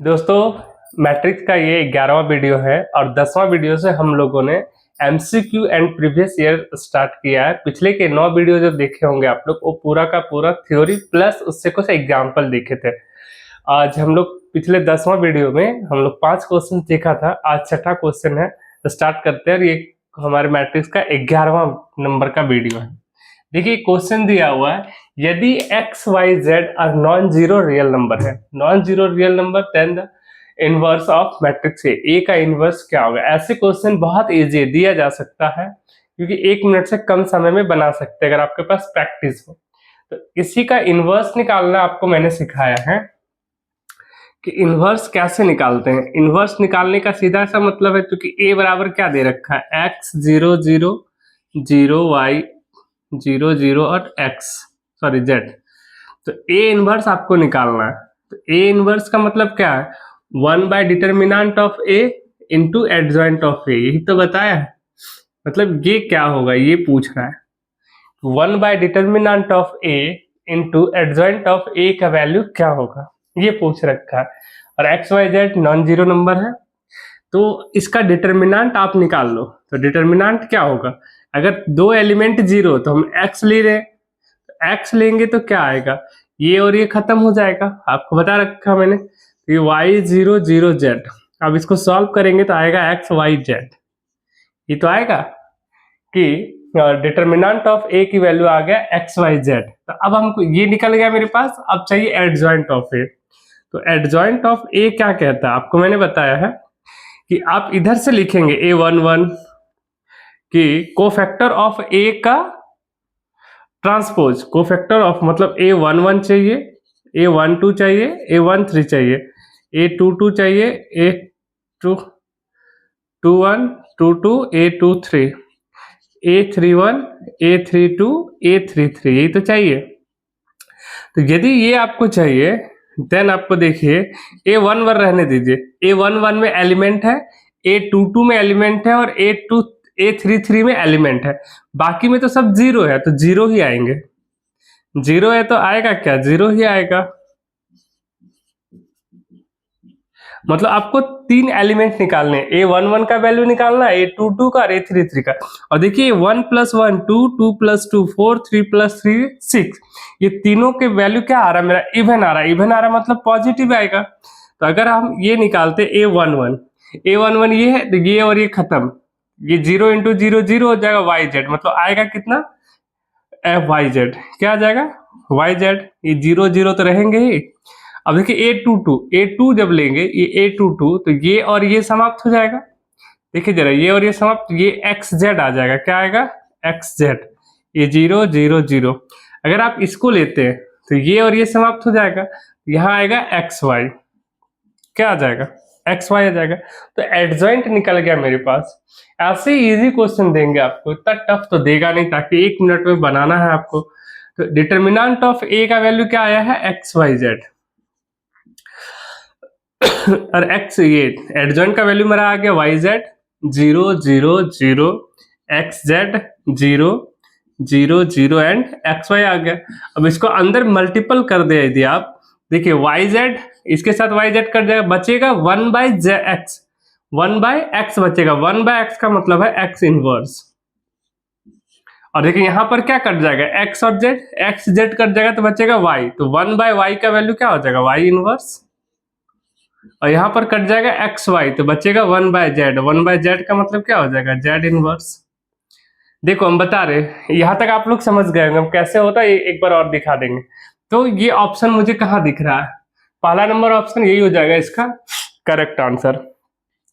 दोस्तों, मैट्रिक्स का ये 11वां वीडियो है और 10वां वीडियो से हम लोगों ने MCQ and previous year start किया है। पिछले के 9 वीडियो जो देखे होंगे आप लोग, वो पूरा का पूरा थ्योरी प्लस उससे कुछ एग्जाम्पल देखे थे। आज हम लोग पिछले 10वां वीडियो में हम लोग 5 क्वेश्चन देखा था, आज छठा क्वेश्चन है। तो स्टार्ट करते हैं। ये हमारे मैट्रिक्स का 11वां नंबर का वीडियो है। देखिए क्वेश्चन दिया हुआ है, यदि x y z are non zero real number है, non zero real number, then the inverse of matrix A का इनवर्स क्या होगा। ऐसे क्वेश्चन बहुत इजी है, दिया जा सकता है क्योंकि 1 मिनट से कम समय में बना सकते हैं अगर आपके पास प्रैक्टिस हो। तो इसी का इनवर्स निकालना आपको मैंने सिखाया है कि इनवर्स कैसे निकालते हैं। इनवर्स निकालने का सीधा सा मतलब है, क्योंकि a बराबर क्या दे रखा है, x 0 0 0 y 0 0 और z। तो a इनवर्स आपको निकालना है। तो a इनवर्स का मतलब क्या है, 1 by determinant of a into adjoint of a, यही तो बताया है। मतलब ये क्या होगा, ये पूछ रहा है 1 by determinant of a into adjoint of a का वैल्यू क्या होगा, ये पूछ रखा है। और x y z non zero number है, तो इसका डिटर्मिनेंट आप निकाल लो। तो डिटर्मिनेंट क्या होगा, अगर दो एलिमेंट जीरो तो हम x ले रहे हैं, x लेंगे तो क्या आएगा, ये और ये खत्म हो जाएगा, आपको बता रखा मैंने। तो ये y 0 0 z, अब इसको सॉल्व करेंगे तो आएगा x y z। ये तो आएगा कि डिटर्मिनेंट ऑफ a की वैल्यू आ गया x y z। तो अब हमको ये निकल गया मेरे पास, अब चाहिए एडजॉइंट ऑफ a। तो एडजॉइंट ऑफ a क्या कहता है, आपको मैंने बताया है कि आप इधर से लिखेंगे a11 कि कोफैक्टर ऑफ a का ट्रांसपोज, कोफैक्टर ऑफ मतलब a11 चाहिए, a12 चाहिए, a13 चाहिए, a22 चाहिए, a21 22, a23, a31, a32, a33, यही तो चाहिए। तो यदि ये आपको चाहिए देन आपको देखिए a11 रहने दीजिए, a11 में एलिमेंट है, a22 में एलिमेंट है और a33 में एलिमेंट है, बाकी में तो सब जीरो है, तो जीरो ही आएंगे। जीरो है तो आएगा क्या, जीरो ही आएगा। मतलब आपको 3 एलिमेंट निकालने हैं, a11 का वैल्यू निकालना है, a22 का और a33 का। और देखिए 1 + 1 2, 2 + 2 4, 3 + 3 6, ये तीनों के वैल्यू क्या आ रहा है, मेरा इवन आ रहा है। इवन आ रहा है मतलब पॉजिटिव आएगा। तो अगर हम ये निकालते a11 ये है, तो ये और ये खत्म, ये 0 × 0 0 हो जाएगा yz, मतलब आएगा कितना, fyz। क्या आ जाएगा, yz। ये 0 0 तो रहेंगे ही। अब देखिए a22 जब लेंगे, ये a22 तो ये और ये समाप्त हो जाएगा। देखिए जरा, ये और ये समाप्त, ये xz आ जाएगा, क्या आएगा, xz। ये 0 0 0। अगर आप इसको लेते हैं तो ये और ये समाप्त हो जाएगा, यहाँ आएगा xy, क्या आ जाएगा, xy आ जाएगा। तो एडजॉइंट निकल गया मेरे पास। ऐसे इजी क्वेश्चन देंगे आपको, इतना टफ तो देगा नहीं, ताकि 1 मिनट में बनाना है आपको। तो डिटर्मिनेंट ऑफ a का वैल्यू क्या आया है, xyz। और x, ये एडजॉइंट का वैल्यू मेरा आ गया yz 0 0 0, xz 0 0 0 एंड xy आ गया। अब इसको अंदर मल्टीपल कर दे यदि आप, देखिए yz इसके साथ yz कट जाएगा, बचेगा 1/x, 1/x बचेगा। 1/x का मतलब है x इनवर्स। और देखिए यहाँ पर क्या कट जाएगा, x और z, x z कट जाएगा तो बचेगा y, तो 1/y का वैल्यू क्या हो जाएगा, y इनवर्स। और यहाँ पर कट जाएगा एक्स वाई, तो बचेगा 1/z। 1/z का मतलब क्या हो जाएगा, z इनवर्स। देखो हम बता रहे, यहाँ तक आप लोग समझ गए होंगे, हम कैसे होता है एक बार और दिखा देंगे। तो ये ऑप्शन मुझे कहाँ दिख रहा है, पहला नंबर ऑप्शन यही हो जाएगा इसका करेक्ट आंसर।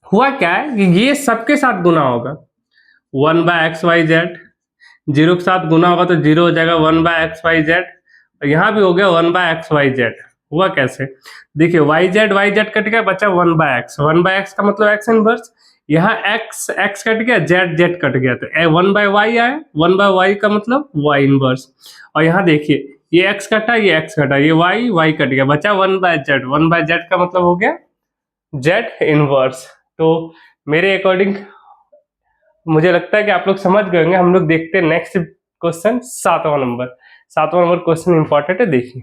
हुआ क्या है कि ये सबके साथ गुना होगा, 1/xyz, 0 के साथ गुना होगा तो 0 हो जाएगा 1/xyz, और यहाँ भी हो गया 1/xyz। हुआ कैसे, देखिए yz कट गया, बचा 1/x। 1/x का मतलब x इनवर्स, यहाँ x कट गया, z कट गया, तो 1/y आया, 1/y का मतलब y इनवर्स। और यहाँ देखिए ये x कटा, ये x कटा, ये y कट गया, बचा 1/z। 1/z का मतलब हो गया z इनवर्स। तो मेरे अकॉर्डिंग मुझे लगता है कि आप लोग समझ गए होंगे। हम लोग देखते हैं नेक्स्ट क्वेश्चन, 7वां नंबर। 7वां नंबर क्वेश्चन इंपॉर्टेंट है, देखिए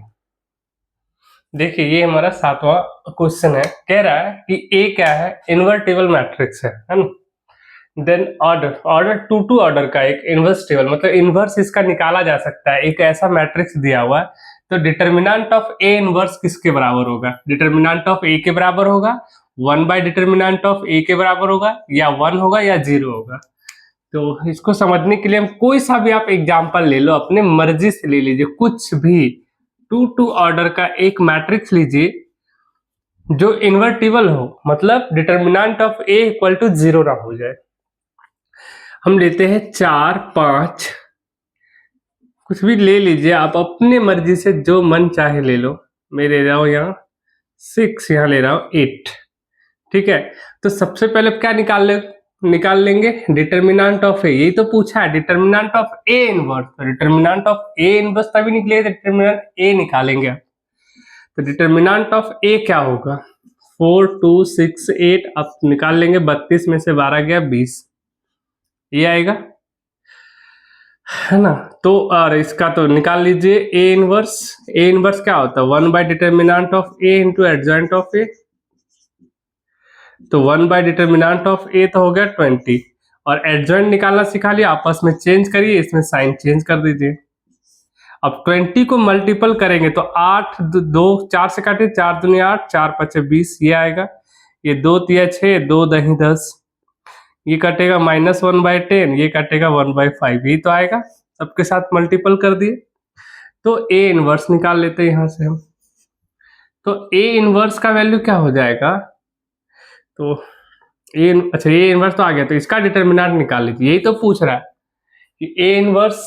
देखिए ये हमारा 7वां क्वेश्चन है, कह रहा है कि ए क्या है, इन्वर्टिबल मैट्रिक्स है ना। देन ऑर्डर टू ऑर्डर का एक इन्वर्स टेबल, मतलब इन्वर्स इसका निकाला जा सकता है। एक ऐसा मैट्रिक्स दिया हुआ है तो डिटर्मिनेंट ऑफ ए इन्वर्स किसके बराबर होगा, डिटर्मिनेंट ऑफ ए के बराबर होगा, 1 बाय डिटर्मिनेंट ऑफ ए के बराबर होगा, या 1 होगा या 0 होगा। तो इसको समझने के लिए हम कोई सा भी आप एग्जांपल ले लो, अपने मर्जी से ले लीजिए, कुछ भी टू ऑर्डर का एक मैट्रिक्स लीजिए जो इन्वर्टिबल हो, मतलब determinant of A equal to 0 ना हो जाए। हम लेते हैं 4 5, कुछ भी ले लीजिए आप अपने मर्जी से, जो मन चाहे ले लो। मैं ले रहा हूं यहाँ 6, यहाँ ले रहा हूं 8। ठीक है, तो सबसे पहले क्या निकाल लेंगे डिटर्मिनेंट ऑफ ए, यही तो पूछा है, डिटर्मिनेंट ऑफ ए इनवर्स। तो डिटर्मिनेंट ऑफ ए इनवर्स तभी निकलेगा डिटर्मिनेंट ए निकालेंगे। तो डिटर्मिनेंट ऑफ ए क्या होगा, 4 2 6 8, आप निकाल लेंगे, 32 में से 12 गया 20, ये आएगा, है ना। तो और इसका तो निकाल लीजिए ए इनवर्स क्या होता है, 1 by determinant of A into adjoint of A. तो 1 बाय डिटर्मिनेंट ऑफ ए तो हो गया 20, और एडजॉइंट निकालना सिखा लिया, आपस में चेंज करिए, इसमें साइन चेंज कर दीजिए। अब 20 को मल्टीपल करेंगे तो 8 2 4 से काटे, 4 दूनी 8, 4 5 20, ये आएगा। ये 2 3 6, 2 दही 10, ये कटेगा -1 बाय 10, ये कटेगा 1 बाय 5, यही तो आएगा। सबके साथ मल्टीपल कर दिए, तो ए इनवर्स निकाल लेते हैं यहां से हम। तो ए इनवर्स का वैल्यू क्या हो जाएगा, तो ए इनवर्स तो आ गया, तो इसका डिटर्मिनेंट निकाल लीजिए, यही तो पूछ रहा है कि ए इनवर्स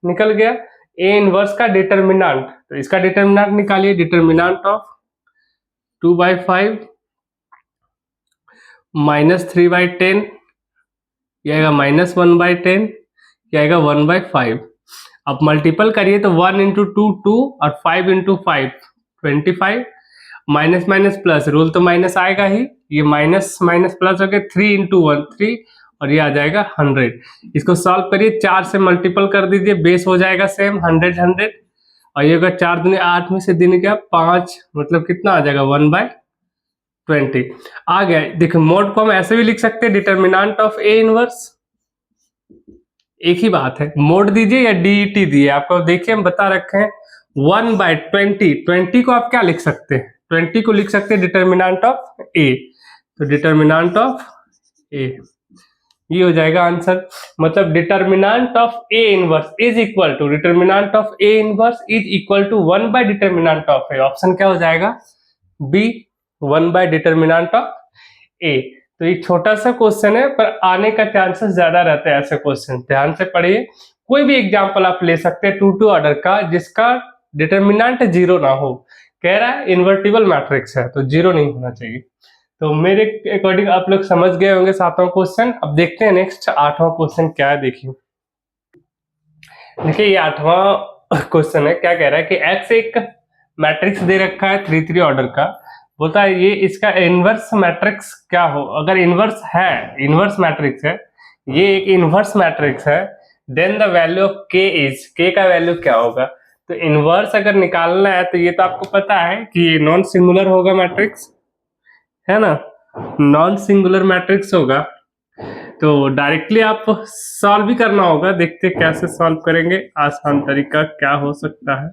निकल गया, ए इनवर्स का डिटर्मिनेंट, तो इसका डिटर्मिनेंट निकालिए, डिटर्मिनेंट ऑफ 2/5 -3/10, ये आएगा -1/10, ये आएगा 1/5। अब मल्टीपल करिए तो 1 इंटू 2 2, और 5 into 5 25, minus minus plus, rule तो माइनस आएगा ही, ये माइनस माइनस प्लस हो गया, 3 इंटू 1 3, और ये आ जाएगा 100। इसको सॉल्व करिए, 4 से मल्टीपल कर दीजिए, बेस हो जाएगा सेम 100 100, और ये होगा 4 दूनी 8 में से दिन क्या 5, मतलब कितना आ जाएगा 1/20 आ गया। देखो मोड को हम ऐसे भी लिख सकते हैं, डिटर्मिनेंट ऑफ ए इनवर्स, एक ही बात है, मोड दीजिए या डीईटी दिए, आपको देखिए हम बता रखे हैं 1/20, 20 को आप क्या लिख सकते हैं, 20 को लिख सकते हैं डिटर्मिनेंट ऑफ ए, तो डिटर्मिनेंट ऑफ ए, ये हो जाएगा आंसर। मतलब determinant of A inverse is equal to, determinant of A inverse is equal to 1 by determinant of A, option क्या हो जाएगा B, 1 by determinant of A. तो एक छोटा सा क्वेश्चन है, पर आने का चांसेस ज्यादा रहते हैं ऐसे क्वेश्चन, ध्यान से पढ़िए। कोई भी एग्जांपल आप ले सकते हैं टू ऑर्डर का जिसका डिटर्मिनेंट 0 ना हो, कह रहा है इन्वर्टिबल मैट्रिक्स है तो 0 नहीं होना चाहिए। तो मेरे अकॉर्डिंग आप लोग समझ गए होंगे 7वां क्वेश्चन। अब देखते हैं नेक्स्ट 8वां क्वेश्चन क्या है। देखिए ये 8वां क्वेश्चन है, क्या कह रहा है कि x एक मैट्रिक्स दे रखा है 3 3 ऑर्डर का, बोलता है ये इसका इनवर्स मैट्रिक्स क्या हो, अगर इनवर्स है, इनवर्स मैट्रिक्स है, ये एक इनवर्स मैट्रिक्स है, then the value of k is, k का वैल्यू क्या होगा। तो इनवर्स अगर निकालना है तो ये तो आपको पता है कि ये नॉन सिंगुलर होगा मैट्रिक्स, है ना, नॉन सिंगुलर मैट्रिक्स होगा। तो डायरेक्टली आप सॉल्व भी करना होगा, देखते कैसे सॉल्व करेंगे, आसान तरीका क्या हो सकता है।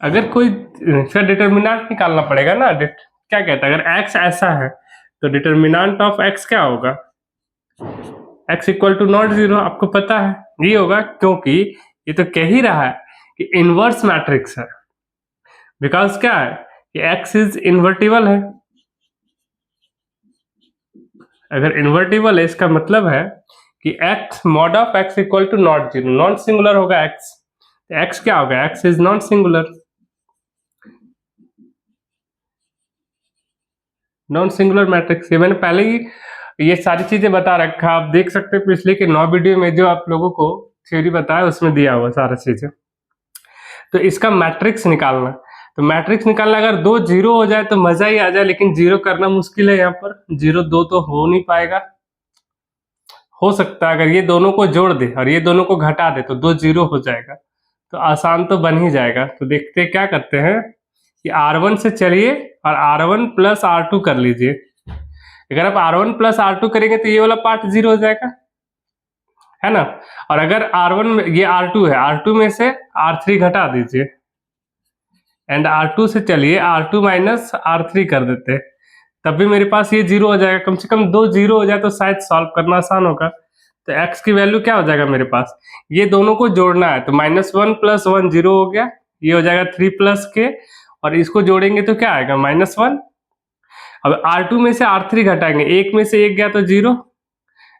अगर कोई इसका डिटर्मिनेंट निकालना पड़ेगा ना, क्या कहता है, अगर x ऐसा है तो डिटर्मिनेंट ऑफ x क्या होगा, x इक्वल टू नॉट 0, आपको पता है ये होगा, क्योंकि ये तो कह ही रहा है कि इनवर्स मैट्रिक्स है, बिकॉज क्या है कि x इज इन्वर्टिबल है। अगर इन्वर्टिबल है इसका मतलब है कि x mod of x equal to not 0, non singular होगा x, तो x क्या होगा, x is non singular, non singular matrix. ये मैंने पहले ही ये सारी चीजें बता रखा, आप देख सकते हैं पिछले के 9 वीडियो में जो आप लोगों को थ्योरी बताया उसमें दिया हुआ सारा चीजें। तो इसका मैट्रिक्स निकालना, तो मैट्रिक्स निकालना अगर 2 0 हो जाए तो मजा ही आ जाए, लेकिन 0 करना मुश्किल है, यहाँ पर 0 2 तो हो नहीं पाएगा। हो सकता है अगर ये दोनों को जोड़ दे और ये दोनों को घटा दे तो 2 जीरो हो जाएगा, तो आसान तो बन ही जाएगा। तो देखते क्या करते हैं कि R1 से चलिए और R1 प्लस R2 कर लीजिए। अगर आप R1 प्लस R2 करेंगे तो ये वाला पार्ट जीरो हो जाएगा, है ना। और अगर R1 में ये R2 है, R2 में से R3 घटा दीजिए एंड R2 से चलिए R2 माइनस R3 कर देते हैं, तब भी मेरे पास ये जीरो हो जाएगा। कम से कम 2 जीरो हो जाए तो शायद सॉल्व करना आसान होगा। तो x की वैल्यू क्या हो जाएगा मेरे पास, ये दोनों को जोड़ना है तो -1 + 1 जीरो हो गया, ये हो जाएगा 3 + k और इसको जोड़ेंगे तो क्या आएगा -1। अब R2 में से R3 घटाएंगे, एक में से एक गया तो जीरो,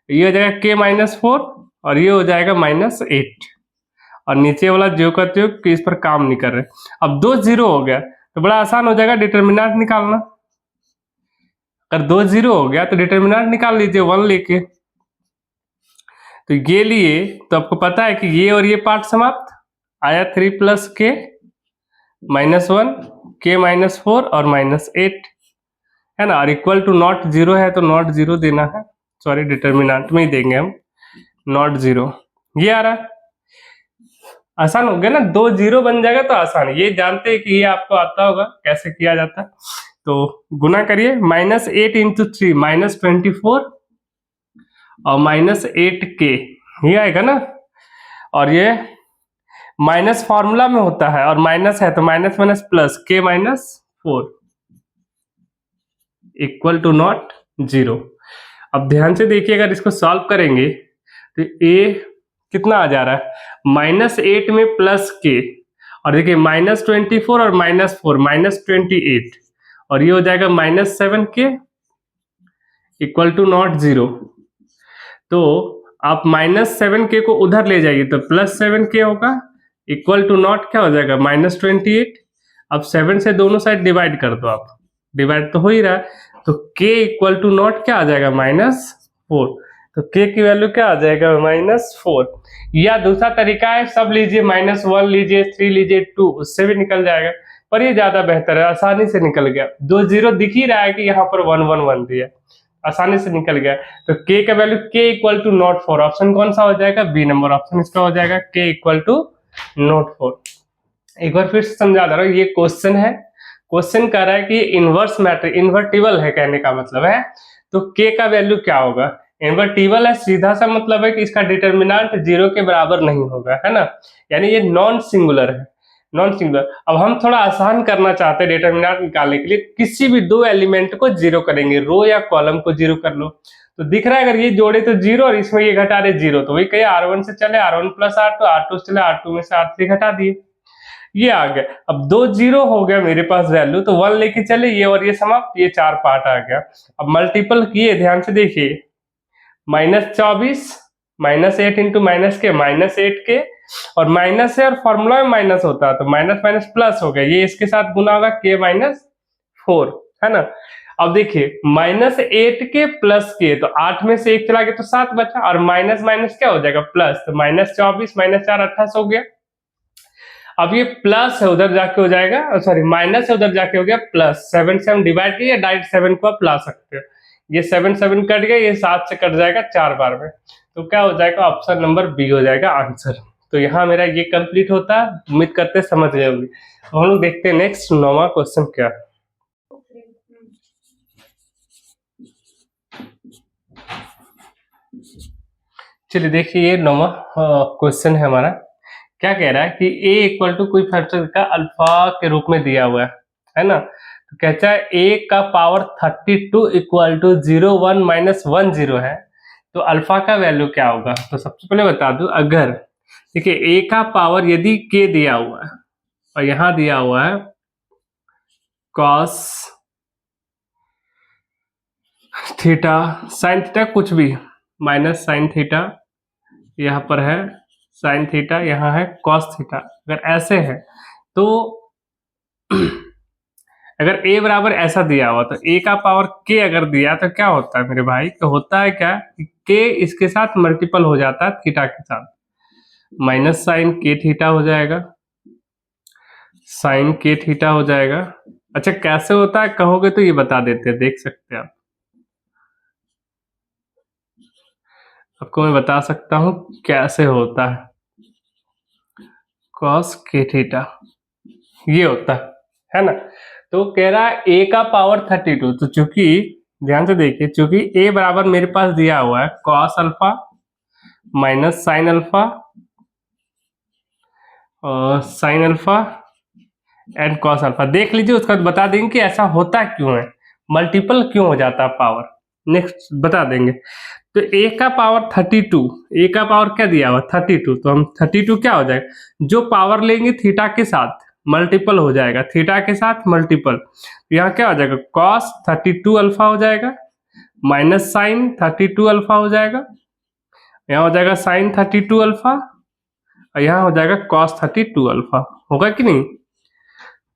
ये हो जाएगा k - 4 और ये हो जाएगा -8 और नीचे वाला ज्यों का त्यों कि इस पर काम नहीं कर रहे। अब 2 जीरो हो गया तो बड़ा आसान हो जाएगा डिटर्मिनेंट निकालना। अगर 2 जीरो हो गया तो डिटर्मिनेंट निकाल लीजिए 1 लेके। तो ये लिए तो आपको पता है कि ये और ये पार्ट समाप्त आया, 3 + k -1 k - 4 और -8, है ना। और इक्वल टू नॉट जीरो है तो नॉट जीरो देना है, सॉरी डिटर्मिनेंट में ही देंगे हम नॉट जीरो। ये आ रहा है, आसान हो गया ना, 2 जीरो बन जाएगा तो आसान है। ये जानते हैं कि ये आपको आता होगा कैसे किया जाता है। तो गुना करिए, -8 × 3 -24 और -8k, ये आएगा ना। और ये माइनस फॉर्मूला में होता है और माइनस है तो minus minus plus k - 4 equal to not zero. अब ध्यान से देखिए, अगर इसको सॉल्व करेंगे तो a कितना आ जा रहा है, -8 में +k और देखिए -24 और -4 -28 और ये हो जाएगा -7k equal to not zero. तो आप -7k को उधर ले जाइए तो +7k होगा इक्वल टू नॉट क्या हो जाएगा -28। अब 7 से दोनों साइड डिवाइड कर दो, आप डिवाइड तो हो ही रहा है, तो k इक्वल टू नॉट क्या आ जाएगा -4। तो k की वैल्यू क्या आ जाएगा -4। या दूसरा तरीका है, सब लीजिए -1 लीजिए 3 लीजिए 2, उससे भी निकल जाएगा, पर ये ज्यादा बेहतर है, आसानी से निकल गया। 2 जीरो दिख ही रहा है कि यहाँ पर 1 1 1 दिया, आसानी से निकल गया। तो k का value k equal to not 4, option कौन सा हो जाएगा, बी नंबर ऑप्शन इसका हो जाएगा, k इक्वल टू नॉट 4। एक बार फिर से समझा दे रहा हूँ, ये क्वेश्चन है, क्वेश्चन कह रहा है कि इनवर्स मैट्रिक्स इन्वर्टिबल है, कहने का मतलब है तो k का वैल्यू क्या होगा। इन्वर्टिबल है, सीधा सा मतलब है कि इसका डिटर्मिनेंट जीरो के बराबर नहीं होगा, है ना, यानी ये नॉन सिंगुलर है, नॉन सिंगुलर। अब हम थोड़ा आसान करना चाहते हैं डिटर्मिनेंट निकालने के लिए, किसी भी दो एलिमेंट को जीरो करेंगे, रो या कॉलम को जीरो कर लो। तो दिख रहा है अगर ये जोड़े तो जीरो और इसमें ये घटा रहे जीरो, तो वही कहिए R1 से चले R1 + R2, R2 से चले R2 में से R3 घटा दिए, ये आ गया। अब 2 जीरो हो गया मेरे पास वैल्यू, तो 1 लेके चले, ये और ये समाप्त, ये 4 पार्ट आ गया। अब मल्टीपल किए, ध्यान से देखिए, -24 -8 × -k -8k और माइनस है और फॉर्मूला में माइनस होता है तो माइनस माइनस प्लस हो गया, ये इसके साथ गुना होगा k - 4, है ना। अब देखिए -8k + k, तो 8 में से 1 चला गया तो 7 बचा, और माइनस माइनस क्या हो जाएगा प्लस, तो -24 -4 28 हो गया। अब ये प्लस है उधर जाके हो जाएगा, सॉरी माइनस है उधर जाके हो गया प्लस, 7 से हम डिवाइड किए, डायरेक्ट 7 को आप ला सकते हो, ये 7 7 कट गया, ये 7 से कट जाएगा 4 बार में, तो क्या हो जाएगा, ऑप्शन नंबर बी हो जाएगा आंसर। तो यहाँ मेरा ये कंप्लीट होता है, उम्मीद करते समझ गए होंगे। हम लोग देखते हैं नेक्स्ट 9वां क्वेश्चन क्या है। चलिए देखिए, ये 9वां क्वेश्चन है हमारा, क्या कह रहा है कि a इक्वल टू कोई फैक्टर का अल्फा के रूप में दिया हुआ है ना। तो कहता है a का पावर 32 इक्वल टू 0 1 -1 0 है, तो अल्फा का वैल्यू क्या होगा। तो सबसे पहले बता दूं, अगर देखिए a का पावर यदि k दिया हुआ है और यहां दिया हुआ है cos थीटा sin थीटा कुछ भी माइनस sin थीटा, यहाँ पर है sin थीटा, यहाँ है cos थीटा, अगर ऐसे है तो अगर a बराबर ऐसा दिया हुआ तो a का पावर k अगर दिया तो क्या होता है मेरे भाई, तो होता है क्या कि k इसके साथ मल्टीपल हो जाता है थीटा के साथ, माइनस साइन k थीटा हो जाएगा, साइन k थीटा हो जाएगा। अच्छा कैसे होता है कहोगे तो ये बता देते हैं, देख सकते हैं आप। आपको मैं बता सकता हूँ कैसे होता है। cos k थीटा ये होता है ना। तो कह रहा है a का पावर 32, तो चूंकि ध्यान से देखिए, चूंकि a बराबर मेरे पास दिया हुआ है cos alpha minus sine alpha और sine alpha and cos alpha. देख लीजिए, उसका बता देंगे कि ऐसा होता क्यों है, मल्टीपल क्यों हो जाता है पावर, नेक्स्ट बता देंगे। तो a का पावर 32, a का पावर क्या दिया हुआ 32, तो हम 32 क्या हो जाएगा, जो पावर लेंगे थीटा के साथ मल्टीपल हो जाएगा, थीटा के साथ मल्टीपल, यहाँ क्या हो जाएगा cos 32 अल्फा हो जाएगा माइनस साइन 32 अल्फा हो जाएगा, यहाँ हो जाएगा साइन 32 अल्फा और यहाँ हो जाएगा cos 32 अल्फा। होगा कि नहीं।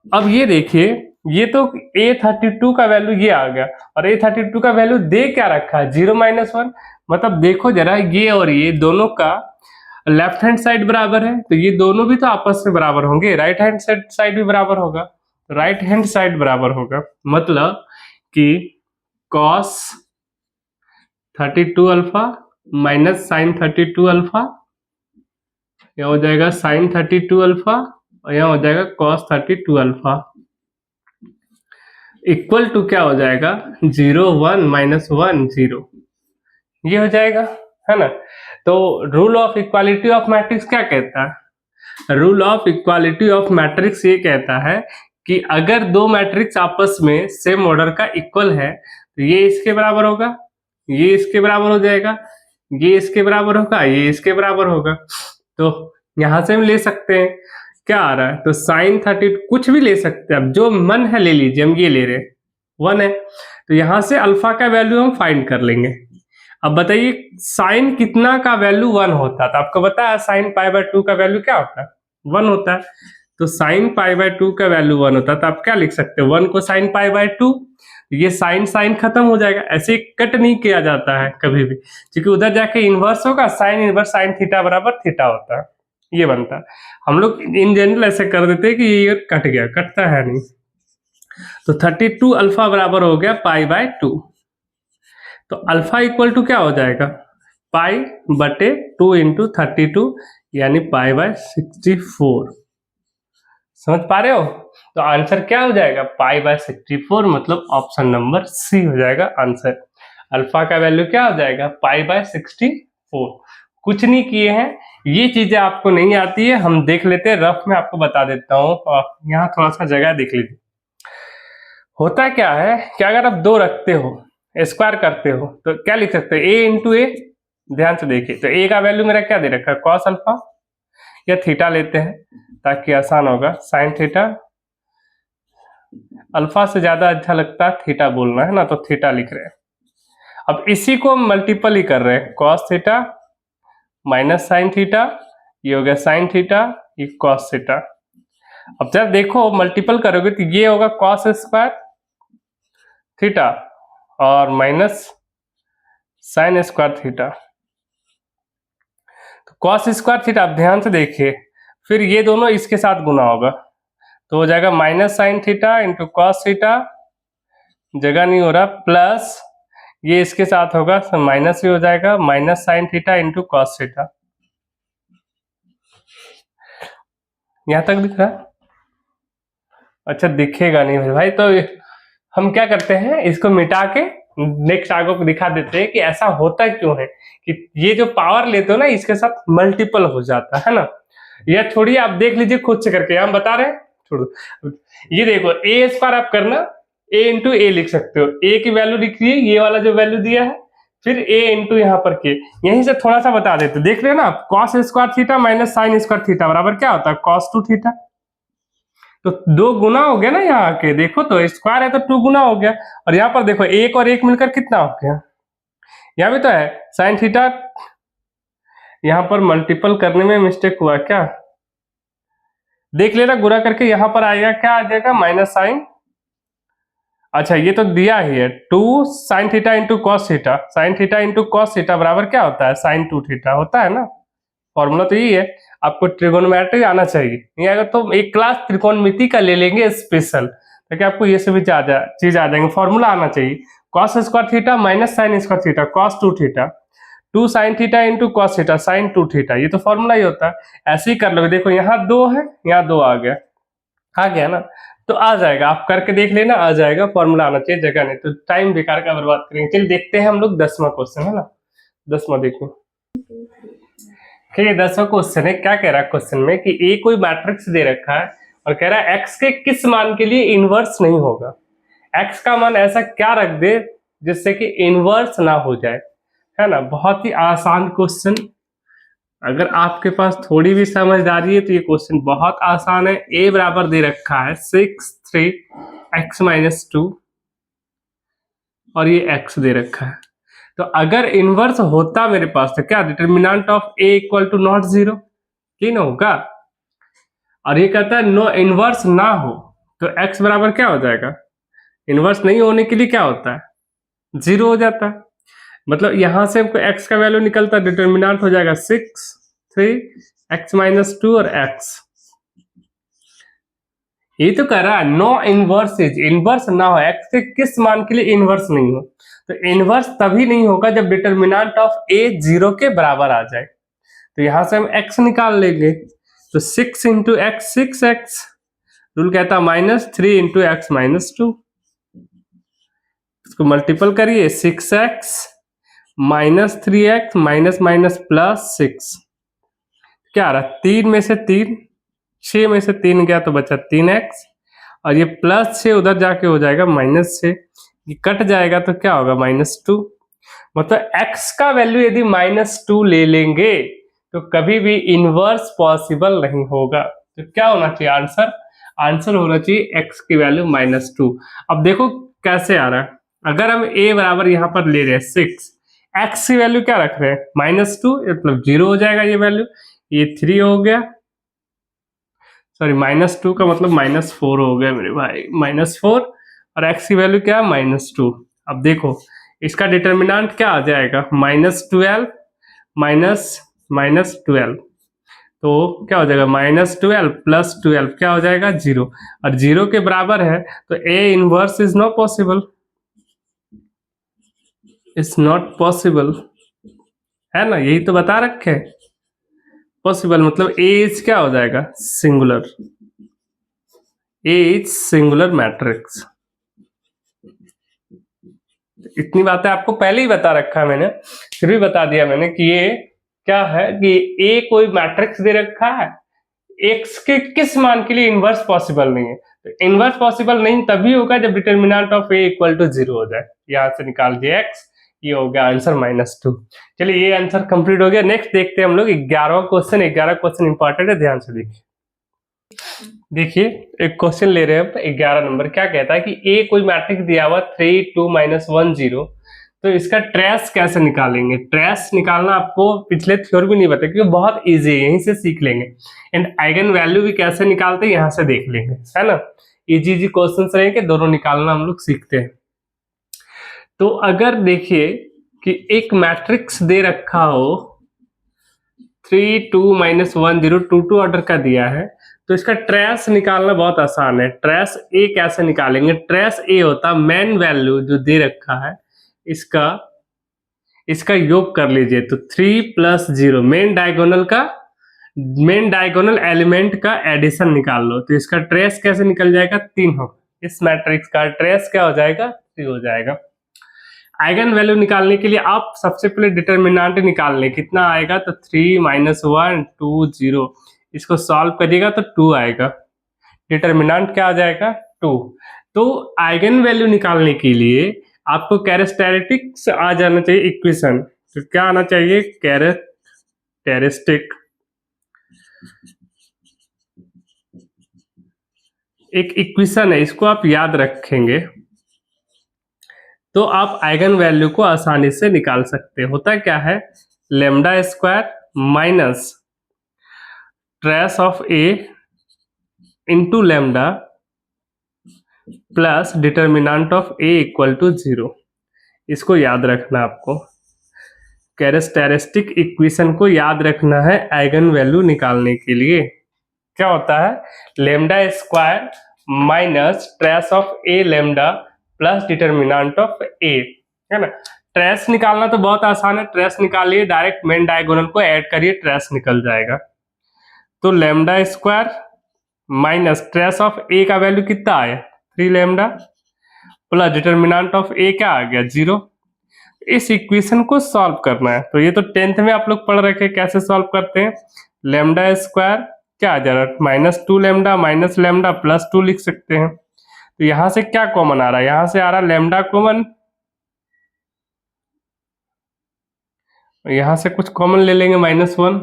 अब ये देखिए, ये तो a32 का वैल्यू ये आ गया और a32 का वैल्यू दे क्या रखा है 0-1, मतलब देखो जरा, ये और ये दोनों का लेफ्ट हैंड साइड बराबर है, तो ये दोनों भी तो आपस में बराबर होंगे, राइट हैंड साइड भी बराबर होगा, राइट हैंड साइड बराबर होगा, मतलब कि cos 32 alpha minus sine 32 alpha, यह हो जाएगा साइन 32 अल्फा और यहाँ हो जाएगा cos 32 अल्फा इक्वल टू क्या हो जाएगा 0-1 - 0, ये हो जाएगा, है ना। तो rule of equality of matrix क्या कहता है, rule of equality of matrix ये कहता है कि अगर दो मैट्रिक्स आपस में सेम ऑर्डर का इक्वल है तो ये इसके बराबर होगा, ये इसके बराबर हो जाएगा, ये इसके बराबर होगा, ये इसके बराबर होगा। तो यहां से हम ले सकते हैं क्या आ रहा है, तो साइन 30 कुछ भी ले सकते हैं, अब जो मन है ले लीजिए, हम ये ले रहे हैं 1 है, तो यहां से अल्फा का वैल्यू हम फाइंड कर लेंगे। अब बताइए साइन कितना का वैल्यू 1 होता है, तो आपको पता है साइन π/2 का वैल्यू क्या होता है 1 होता है, तो साइन π/2 का वैल्यू 1 होता है, तो आप क्या लिख सकते हैं 1 को साइन π/2, ये साइन साइन खत्म हो जाएगा, ऐसे कट नहीं किया जाता है कभी भी, क्योंकि उधर जाके इनवर्स होगा, साइन इनवर्स साइन थीटा बराबर थीटा होता है, ये बनता है। हम लोग इन जनरल ऐसे कर देते हैं कि ये कट गया, कटता है नहीं। तो 32 अल्फा बराबर हो गया π/2, तो अल्फा इक्वल टू क्या हो जाएगा π/2 × 32 यानी π/64। समझ पा रहे हो, तो आंसर क्या हो जाएगा π/64, मतलब ऑप्शन नंबर सी हो जाएगा आंसर। अल्फा का वैल्यू क्या हो जाएगा π/64। कुछ नहीं किए हैं, ये चीजें आपको नहीं आती है, हम देख लेते हैं, रफ में आपको बता देता हूँ। यहाँ थोड़ा सा जगह देख लीजिए। होता क्या है कि अगर आप दो रखते हो, स्क्वायर करते हो, तो क्या लिख सकते हो a × a, ध्यान से देखिए, तो a का वैल्यू मेरा क्या दे रखा है cos अल्फा, या थीटा लेते हैं ताकि आसान होगा, साइन थीटा, अल्फा से ज्यादा अच्छा लगता है थीटा बोलना, है ना, तो थीटा लिख रहे हैं। अब इसी को हम मल्टीपल ही कर रहे हैं, cos theta minus sine theta, ये हो गया साइन थीटा, ये cos थीटा। अब जब देखो मल्टीपल करोगे तो ये होगा cos स्क्वायर थीटा और माइनस साइन स्क्वायर थीटा, तो cos स्क्वायर थीटा, आप ध्यान से देखिए, फिर ये दोनों इसके साथ गुना होगा, तो हो जाएगा minus sine theta into cos theta, जगह नहीं हो रहा, प्लस ये इसके साथ होगा तो माइनस ही हो जाएगा, minus sine theta into cos theta. यहां तक दिख रहा है? अच्छा दिखेगा नहीं भाई, तो हम क्या करते हैं, इसको मिटा के नेक्स्ट आगे को दिखा देते हैं कि ऐसा होता क्यों है कि ये जो पावर लेते हो ना इसके साथ मल्टीपल हो जाता है ना। या छोड़िए, आप देख लीजिए खुद से करके, हम बता रहे हैं, छोड़ो। ये देखो ए स्क्वायर आप करना a × a लिख सकते हो, a की वैल्यू लिखिए, ये वाला जो वैल्यू दिया है, फिर a × यहाँ पर के, यहीं से थोड़ा सा बता देते, देख रहे हैं ना, cos square theta minus sine square theta बराबर क्या होता है cos 2 थीटा, तो 2 गुना हो गया ना, यहाँ आके देखो तो स्क्वायर है तो 2 गुना हो गया, और यहाँ पर देखो एक और एक मिलकर कितना हो गया, यहाँ भी तो है साइन थीटा, यहाँ पर मल्टीपल करने में मिस्टेक हुआ क्या, देख लेना, गुना करके यहाँ पर आएगा क्या आ जाएगा माइनस साइन, अच्छा ये तो दिया ही है 2 sine theta into cos theta, sine theta into cos theta बराबर क्या होता है साइन 2 थीटा होता है ना, फॉर्मूला तो यही है। आपको ट्रिगोनोमेट्री आना चाहिए, नहीं अगर तो एक क्लास त्रिकोणमिति का ले लेंगे स्पेशल, ताकि आपको ये सभी चीज आ जाएंगे, फॉर्मूला आना चाहिए, cos square theta minus sine square theta, cos 2 theta, 2 sine theta into cos theta sine 2 theta, ये तो फॉर्मूला ही होता है। ऐसे ही कर लोगे, देखो यहाँ 2 है, यहाँ 2 आ गया ना, तो आ जाएगा, आप करके देख लेना, आ जाएगा, फॉर्मूला आना चाहिए, जगह नहीं तो टाइम बेकार का बर्बाद करेंगे। चलिए देखते हैं हम लोग 10वां क्वेश्चन, है ना। 10वां देखिए, ठीक है। 10वां क्वेश्चन है, क्या कह रहा है क्वेश्चन में कि ए कोई मैट्रिक्स दे रखा है और कह रहा है एक्स के किस मान के लिए इनवर्स नहीं होगा। एक्स का मान ऐसा क्या रख दे जिससे कि इनवर्स ना हो जाए, है ना। बहुत ही आसान क्वेश्चन, अगर आपके पास थोड़ी भी समझदारी है तो ये क्वेश्चन बहुत आसान है। ए बराबर दे रखा है 6 3 x माइनस 2 और ये x दे रखा है, तो अगर इनवर्स होता मेरे पास तो क्या determinant of a equal to not 0, clean होगा। और ये कहता है नो इनवर्स ना हो तो x बराबर क्या हो जाएगा, इनवर्स नहीं होने के लिए क्या होता है 0 हो जाता है। मतलब यहां से हमको x का वैल्यू निकलता है, डिटर्मिनेंट हो जाएगा 6 3 x माइनस 2 और x। ये तो कह रहा है नो इनवर्स इज, इनवर्स ना हो, x के किस मान के लिए इनवर्स नहीं हो, तो इनवर्स तभी नहीं होगा जब डिटर्मिनेंट ऑफ a 0 के बराबर आ जाए। तो यहां से हम x निकाल लेंगे, तो 6 इंटू एक्स 6x, रूल कहता है माइनस 3 इंटू एक्स माइनस 2, इसको मल्टीपल करिए 6x minus 3x minus minus plus 6, क्या आ रहा 3 में से 3, 6 में से 3 गया तो बचा 3x, और ये प्लस 6 उधर जाके हो जाएगा माइनस 6, ये कट जाएगा तो क्या होगा -2। मतलब x का वैल्यू यदि -2 ले लेंगे तो कभी भी इनवर्स पॉसिबल नहीं होगा। तो क्या होना चाहिए आंसर, आंसर होना चाहिए x की वैल्यू -2। अब देखो कैसे आ रहा है, अगर हम a बराबर यहाँ पर ले रहे हैं 6, x की वैल्यू क्या रख रहे हैं -2, मतलब 0 हो जाएगा ये वैल्यू, ये 3 हो गया, सॉरी -2 का मतलब -4 हो गया मेरे भाई, -4, और x की वैल्यू क्या है -2। अब देखो इसका डिटर्मिनेंट क्या आ जाएगा -12 -12, तो क्या हो जाएगा -12 प्लस 12 क्या हो जाएगा 0, और 0 के बराबर है तो a inverse is not possible, it's not possible, है ना, यही तो बता रखे हैं। पॉसिबल मतलब a इज क्या हो जाएगा singular, a is singular matrix. इतनी बातें आपको पहले ही बता रखा है मैंने, फिर भी बता दिया मैंने कि ये क्या है कि a कोई मैट्रिक्स दे रखा है, x के किस मान के लिए इनवर्स पॉसिबल नहीं है, तो इनवर्स पॉसिबल नहीं तभी होगा जब determinant of a equal to 0 हो जाए। यहां से निकाल दिया x, ये हो गया आंसर -2। चलिए ये आंसर कंप्लीट हो गया। नेक्स्ट देखते हैं हम लोग 11वां क्वेश्चन। 11 क्वेश्चन इंपॉर्टेंट है, ध्यान से देखिए। देखिए एक क्वेश्चन ले रहे हैं 11 नंबर, क्या कहता है कि a कोई मैट्रिक्स दिया हुआ 3 2 -1 0, तो इसका ट्रेस कैसे निकालेंगे। ट्रेस निकालना आपको पिछले थ्योरी भी नहीं बताया क्योंकि बहुत इजी है, यहीं से सीख लेंगे। एंड आइगन वैल्यू भी कैसे निकालते हैं यहाँ से देख लेंगे, है ना। इजी क्वेश्चन रहेंगे, दोनों निकालना हम लोग सीखते हैं। तो अगर देखिए कि एक मैट्रिक्स दे रखा हो 3 2 -1 0, 2 2 ऑर्डर का दिया है, तो इसका ट्रेस निकालना बहुत आसान है। ट्रेस ए कैसे निकालेंगे, ट्रेस ए होता मेन वैल्यू जो दे रखा है इसका योग कर लीजिए, तो 3 + 0 मेन डायगोनल एलिमेंट का एडिशन निकाल लो, तो इसका ट्रेस कैसे निकल जाएगा 3 हो, इस मैट्रिक्स का ट्रेस क्या हो जाएगा 3 हो जाएगा। आइगन वैल्यू निकालने के लिए आप सबसे पहले डिटर्मिनेंट निकाल लें, कितना आएगा तो 3 - 1 2 0, इसको सॉल्व करिएगा तो 2 आएगा, डिटर्मिनेंट क्या आ जाएगा 2। तो आइगन वैल्यू निकालने के लिए आपको कैरेक्टरिस्टिक्स आ जाना चाहिए इक्वेशन, तो क्या आना चाहिए कैरेक्टरिस्टिक, एक इक्वेशन है, इसको आप याद रखेंगे तो आप आइगन वैल्यू को आसानी से निकाल सकते हैं। होता क्या है λ² minus trace of a into lambda plus determinant of a equal to 0, इसको याद रखना आपको। कैरेक्टरिस्टिक इक्वेशन को याद रखना है आइगन वैल्यू निकालने के लिए। क्या होता है λ² minus trace of a lambda plus determinant of a, है ना। ट्रेस निकालना तो बहुत आसान है, ट्रेस निकालिए, डायरेक्ट मेन डायगोनल को ऐड करिए, ट्रेस निकल जाएगा। तो lambda square minus trace of A का वैल्यू कितना आया 3 lambda plus determinant of A क्या आ गया 0। इस इक्वेशन को सॉल्व करना है। तो ये तो 10th में आप लोग पढ़ रखे कैसे सॉल्व करते हैं। लैम्डा स्क्वायर क्या आ जा रहा है -2 लैम्डा माइनस लैम्डा प्लस 2 लिख सकते हैं। तो यहां से क्या कॉमन आ रहा है, यहां से आ रहा है लैम्डा कॉमन, यहां से कुछ कॉमन ले लेंगे -1।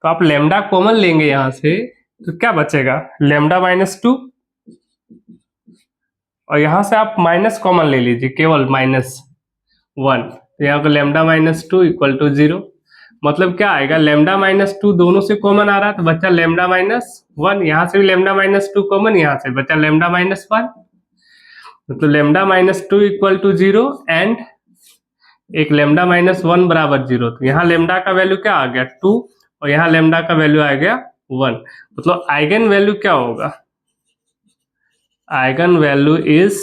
तो आप लैम्डा कॉमन लेंगे यहां से तो क्या बचेगा लैम्डा -2 और यहां से आप माइनस कॉमन ले लीजिए केवल -1। तो यहाँ पर लैम्डा -2 इक्वल टू 0। मतलब क्या आएगा लैम्डा -2 दोनों से कॉमन आ रहा है तो बच्चा लैम्डा -1, यहाँ से भी लैम्डा -2 कॉमन, यहाँ से बच्चा लैम्डा -1। तो लैम्डा -2 इक्वल टू 0 एंड एक लैम्डा -1 बराबर 0। तो यहाँ लैम्डा का वैल्यू क्या आ गया 2 और यहाँ लैम्डा का वैल्यू आ गया 1। मतलब आइगन वैल्यू क्या होगा, आइगन वैल्यू इज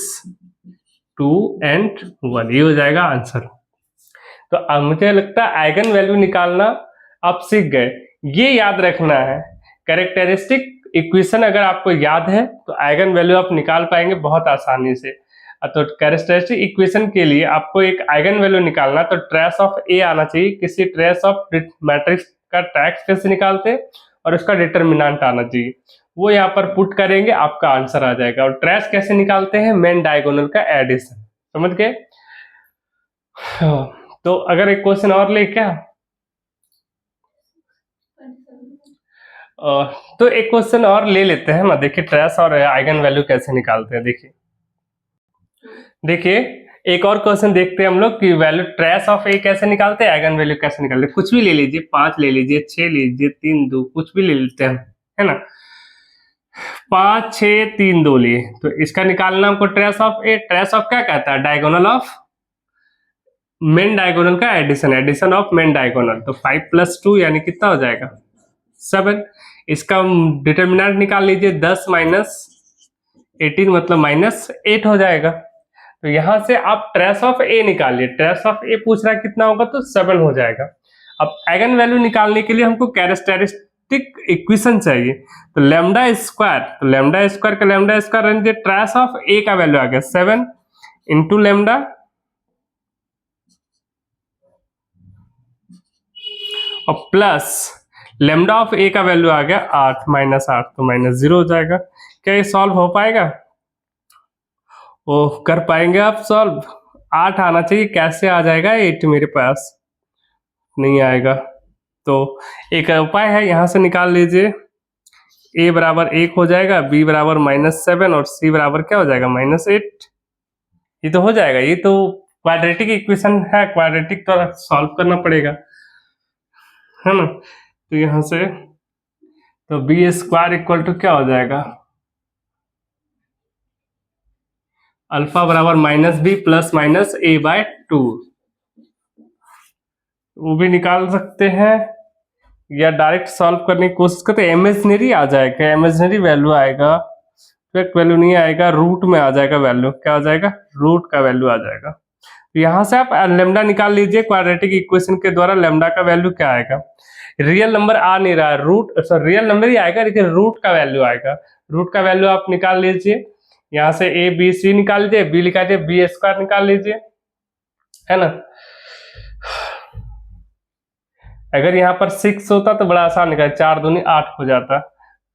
2 एंड 1, ये हो जाएगा आंसर। तो अब मुझे लगता है आइगन वैल्यू निकालना आप सीख गए। ये याद रखना है, कैरेक्टरिस्टिक इक्वेशन अगर आपको याद है तो आइगन वैल्यू आप निकाल पाएंगे बहुत आसानी से। तो कैरेक्टरिस्टिक इक्वेशन के लिए आपको एक आइगन वैल्यू निकालना, तो ट्रेस ऑफ ए आना चाहिए। किसी ट्रेस ऑफ मैट्रिक्स का ट्रैक्स कैसे निकालते हैं और उसका डिटर्मिनेंट आना चाहिए, वो यहाँ पर पुट करेंगे, आपका आंसर आ जाएगा। और ट्रेस कैसे निकालते हैं, मेन डायगोनल का एडिशन, समझ गए। तो अगर एक क्वेश्चन और ले क्या, तो एक क्वेश्चन और ले लेते हैं ना। देखिए ट्रेस और आइगन वैल्यू कैसे निकालते हैं। देखिए एक और क्वेश्चन देखते हैं हम लोग कि वैल्यू ट्रेस ऑफ ए कैसे निकालते हैं, आइगन वैल्यू कैसे निकालते हैं। कुछ भी ले लीजिए, 5 ले लीजिए, 6 लीजिए, 3 2 कुछ भी ले लेते हैं, है ना। 5 6 3 2 लिए, तो इसका निकालना हमको trace of A. Trace of क्या कहता है, डायगोनल ऑफ मेन डायगोनल का addition, addition of main diagonal. तो 5 + 2 यानी कितना हो जाएगा 7। इसका डिटर्मिनेंट निकाल लीजिए, 10 - 18 मतलब -8 हो जाएगा। तो यहां से आप ट्रेस ऑफ ए निकालिए, ट्रेस ऑफ ए पूछ रहा है कितना होगा तो 7 हो जाएगा। अब आइगन वैल्यू निकालने के लिए हमको कैरेक्टरिस्टिक इक्वेशन चाहिए। तो लैम्डा स्क्वायर, तो लैम्डा स्क्वायर का lambda square trace of A का वैल्यू आ गया 7 इंटू लैम्डा और प्लस लैम्डा ऑफ ए का वैल्यू आ गया 8 -8 तो -0 हो जाएगा। क्या ये सॉल्व हो पाएगा, वो कर पाएंगे आप सॉल्व। 8 आना चाहिए, कैसे आ जाएगा 8 मेरे पास नहीं आएगा। तो एक उपाय है, यहां से निकाल लीजिए। a बराबर 1 हो जाएगा, b बराबर -7 और c बराबर क्या हो जाएगा -8। ये तो हो जाएगा, ये तो क्वाड्रेटिक इक्वेशन है, क्वाड्रेटिक तो सॉल्व करना पड़ेगा, है ना। तो यहां से तो b स्क्वायर इक्वल टू क्या हो जाएगा, अल्फा बराबर -b प्लस -a/2। वो भी निकाल सकते हैं या डायरेक्ट सॉल्व करने की कोशिश करते हैं। इमेजिनरी आ जाएगा, इमेजिनरी वैल्यू आएगा, एक्ट वैल्यू नहीं आएगा, रूट में आ जाएगा वैल्यू। क्या आ जाएगा, रूट का वैल्यू आ जाएगा। तो यहाँ से आप लेमडा निकाल लीजिए क्वाड्रेटिक इक्वेशन के द्वारा। लेमडा का वैल्यू क्या आएगा, रियल नंबर आ नहीं रहा है, रूट सॉरी रियल नंबर ही आएगा लेकिन रूट का वैल्यू आएगा। रूट का वैल्यू आप निकाल लीजिए, यहाँ से ए बी सी निकाल लीजिए, बी लिखा जाए बी स्क्वायर निकाल लीजिए, है ना। अगर यहाँ पर 6 होता तो बड़ा आसान निकाल, 4 दूनी 8 हो जाता,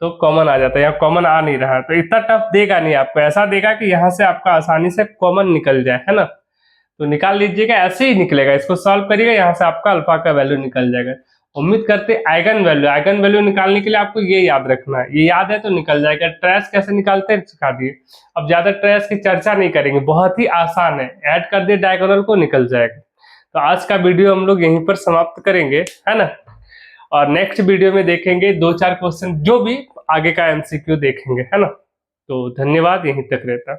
तो कॉमन आ जाता है। यहाँ कॉमन आ नहीं रहा है तो इतना टफ देगा नहीं आपको, ऐसा देगा कि यहाँ से आपका आसानी से कॉमन निकल जाए, है ना। तो निकाल लीजिएगा, ऐसे ही निकलेगा। इसको सॉल्व करिएगा, यहाँ से आपका अल्फा का वैल्यू निकल जाएगा। उम्मीद करते आइगन वैल्यू, आइगन वैल्यू निकालने के लिए आपको ये याद रखना है, ये याद है तो निकल जाएगा। ट्रेस कैसे निकालते हैं सिखा दिए, अब ज्यादा ट्रेस की चर्चा नहीं करेंगे, बहुत ही आसान है, ऐड कर दिए डायगोनल को निकल जाएगा। तो आज का वीडियो हम लोग यहीं पर समाप्त करेंगे, है ना। और नेक्स्ट वीडियो में देखेंगे 2-4 क्वेश्चन, जो भी आगे का एमसीक्यू देखेंगे, है ना। तो धन्यवाद, यहीं तक रहता।